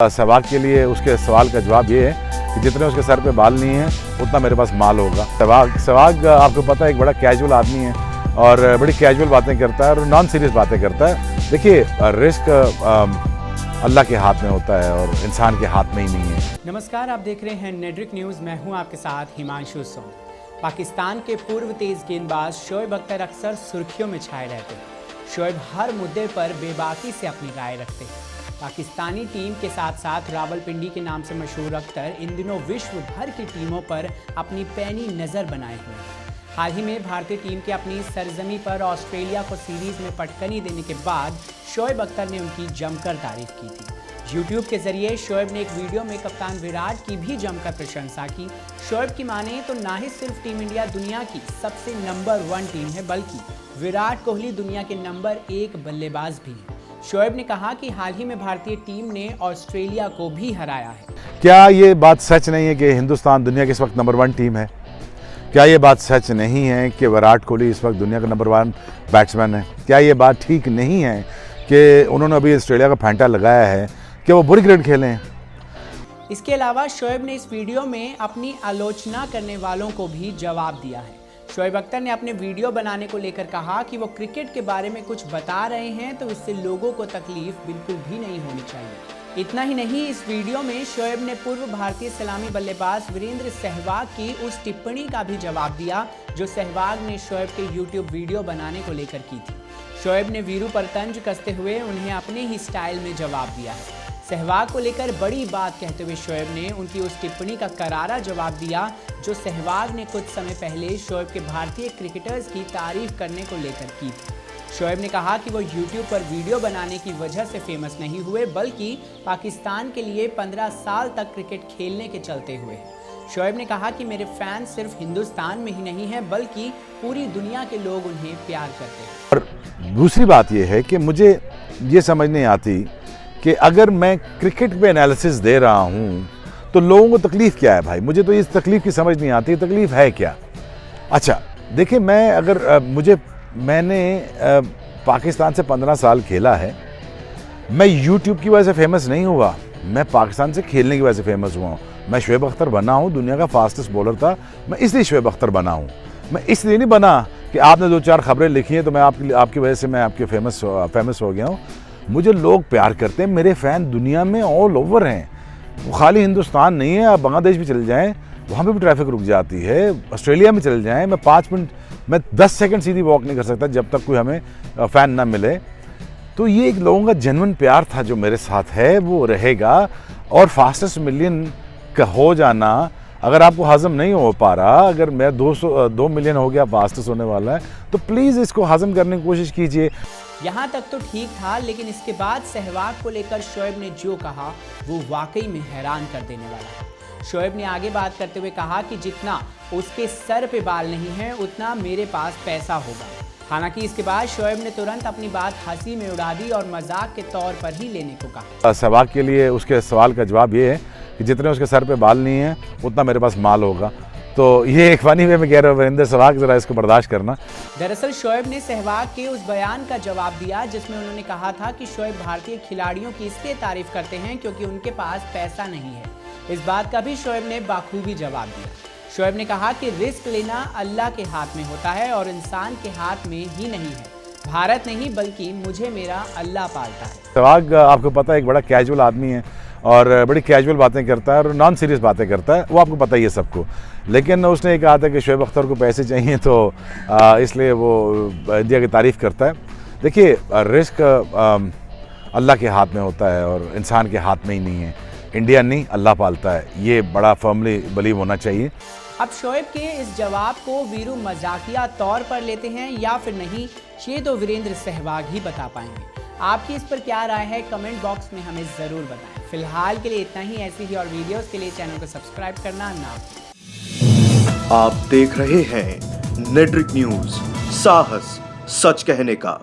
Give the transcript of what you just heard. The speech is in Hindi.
सहवाग के लिए उसके सवाल का जवाब ये है कि जितने उसके सर पे बाल नहीं है उतना मेरे पास माल होगा। सहवाग आपको पता है एक बड़ा कैजुअल आदमी है और बड़ी कैजुअल बातें करता है और नॉन सीरियस बातें करता है। देखिए रिस्क अल्लाह के हाथ में होता है और इंसान के हाथ में ही नहीं है। नमस्कार, आप देख रहे हैं नेड्रिक न्यूज़। मैं हूं आपके साथ हिमांशु सोम। पाकिस्तान के पूर्व तेज गेंदबाज शोएब अख्तर अक्सर सुर्खियों में छाए रहते हैं। शोएब हर मुद्दे पर बेबाकी से अपनी राय रखते हैं। पाकिस्तानी टीम के साथ साथ रावलपिंडी के नाम से मशहूर अख्तर इन दिनों विश्व भर की टीमों पर अपनी पैनी नज़र बनाए हुए हैं। हाल ही में भारतीय टीम के अपनी सरजमी पर ऑस्ट्रेलिया को सीरीज़ में पटकनी देने के बाद शोएब अख्तर ने उनकी जमकर तारीफ की थी। यूट्यूब के जरिए शोएब ने एक वीडियो में कप्तान विराट की भी जमकर प्रशंसा की। शोएब की माने तो ना ही सिर्फ टीम इंडिया दुनिया की सबसे नंबर 1 टीम है, बल्कि विराट कोहली दुनिया के नंबर 1 बल्लेबाज भी हैं। शोएब ने कहा कि हाल ही में भारतीय टीम ने ऑस्ट्रेलिया को भी हराया है। क्या ये बात सच नहीं है कि हिंदुस्तान दुनिया की इस वक्त नंबर 1 टीम है? क्या ये बात सच नहीं है कि विराट कोहली इस वक्त दुनिया का नंबर 1 बैट्समैन है? क्या ये बात ठीक नहीं है कि उन्होंने अभी ऑस्ट्रेलिया का फैंटा लगाया है कि वो बुरी क्रिकेट खेलें? इसके अलावा शोएब ने इस वीडियो में अपनी आलोचना करने वालों को भी जवाब दिया है। शोएब अख्तर ने अपने वीडियो बनाने को लेकर कहा कि वो क्रिकेट के बारे में कुछ बता रहे हैं तो इससे लोगों को तकलीफ बिल्कुल भी नहीं होनी चाहिए। इतना ही नहीं, इस वीडियो में शोएब ने पूर्व भारतीय सलामी बल्लेबाज वीरेंद्र सहवाग की उस टिप्पणी का भी जवाब दिया जो सहवाग ने शोएब के यूट्यूब वीडियो बनाने को लेकर की थी। शोएब ने वीरू पर तंज कसते हुए उन्हें अपने ही स्टाइल में जवाब दिया है। सहवाग को लेकर बड़ी बात कहते हुए शोएब ने उनकी उस टिप्पणी का करारा जवाब दिया जो सहवाग ने कुछ समय पहले शोएब के भारतीय क्रिकेटर्स की तारीफ करने को लेकर की थी। शोएब ने कहा कि वो यूट्यूब पर वीडियो बनाने की वजह से फेमस नहीं हुए, बल्कि पाकिस्तान के लिए 15 साल तक क्रिकेट खेलने के चलते हुए हैं। शोएब ने कहा कि मेरे फैंस सिर्फ हिंदुस्तान में ही नहीं हैं, बल्कि पूरी दुनिया के लोग उन्हें प्यार करते हैं। और दूसरी बात यह है कि मुझे ये समझ नहीं आती कि अगर मैं क्रिकेट पे एनालिसिस दे रहा हूँ तो लोगों को तकलीफ़ क्या है? भाई मुझे तो इस तकलीफ़ की समझ नहीं आती, तकलीफ़ है क्या? अच्छा देखिए, मैंने पाकिस्तान से 15 साल खेला है। मैं यूट्यूब की वजह से फेमस नहीं हुआ, मैं पाकिस्तान से खेलने की वजह से फेमस हुआ हूँ। मैं शोएब अख्तर बना हूँ, दुनिया का फास्टेस्ट बॉलर था, मैं इसलिए शोएब अख्तर बना हूँ। मैं इसलिए नहीं बना कि आपने 2-4 खबरें लिखी हैं तो मैं आपकी वजह से मैं आपके फेमस हो गया हूँ। मुझे लोग प्यार करते हैं, मेरे फ़ैन दुनिया में ऑल ओवर हैं। वो खाली हिंदुस्तान नहीं है, आप बांग्लादेश भी चले जाएं वहाँ पे भी ट्रैफिक रुक जाती है। ऑस्ट्रेलिया में चले जाएं, मैं 10 सेकंड सीधी वॉक नहीं कर सकता जब तक कोई हमें फ़ैन ना मिले। तो ये एक लोगों का जेन्युइन प्यार था जो मेरे साथ है, वो रहेगा। और फास्टेस्ट मिलियन का हो जाना अगर आपको हज़म नहीं हो पा रहा, अगर मैं 2 मिलियन हो गया फास्टेस्ट होने वाला है, तो प्लीज़ इसको हज़म करने की कोशिश कीजिए। यहाँ तक तो ठीक था, लेकिन इसके बाद सहवाग को लेकर शोएब ने जो कहा वो वाकई में हैरान कर देने वाला है। शोएब ने आगे बात करते हुए कहा कि जितना उसके सर पे बाल नहीं है उतना मेरे पास पैसा होगा। हालांकि इसके बाद शोएब ने तुरंत अपनी बात हंसी में उड़ा दी और मजाक के तौर पर ही लेने को कहा। सहवाग के लिए उसके सवाल का जवाब ये है कि जितने उसके सर पे बाल नहीं है उतना मेरे पास माल होगा। तो ये एक फनी वे में कह रहा हूँ वीरेंद्र सहवाग, ज़रा इसको बर्दाश्त करना। दरअसल शोएब ने सहवाग के उस बयान का जवाब दिया जिसमें उन्होंने कहा था कि शोएब भारतीय खिलाड़ियों की इसलिए तारीफ करते हैं क्योंकि उनके पास पैसा नहीं है। इस बात का भी शोएब ने बाखूबी जवाब दिया। शोएब ने कहा कि रिस्क लेना अल्लाह के हाथ में होता है और इंसान के हाथ में ही नहीं है। भारत नहीं बल्कि मुझे मेरा अल्लाह पालता है। सहवाग आपको पता है एक बड़ा कैजुअल आदमी है और बड़ी कैजुअल बातें करता है और नॉन सीरियस बातें करता है, वो आपको पता ही है सबको। लेकिन उसने ये कहा था कि शोएब अख्तर को पैसे चाहिए तो इसलिए वो इंडिया की तारीफ़ करता है। देखिए रिस्क अल्लाह के हाथ में होता है और इंसान के हाथ में ही नहीं है। इंडिया नहीं, अल्लाह पालता है, ये बड़ा फर्मली बिलीव होना चाहिए। अब शोएब के इस जवाब को वीरू मजाकिया तौर पर लेते हैं या फिर नहीं, ये तो वीरेंद्र सहवाग ही बता पाएंगे। आपकी इस पर क्या राय है, कमेंट बॉक्स में हमें ज़रूर बताएं। फिलहाल के लिए इतना ही। ऐसी ही और वीडियोस के लिए चैनल को सब्सक्राइब करना ना भूलें। आप देख रहे हैं नेड्रिक न्यूज़, साहस सच कहने का।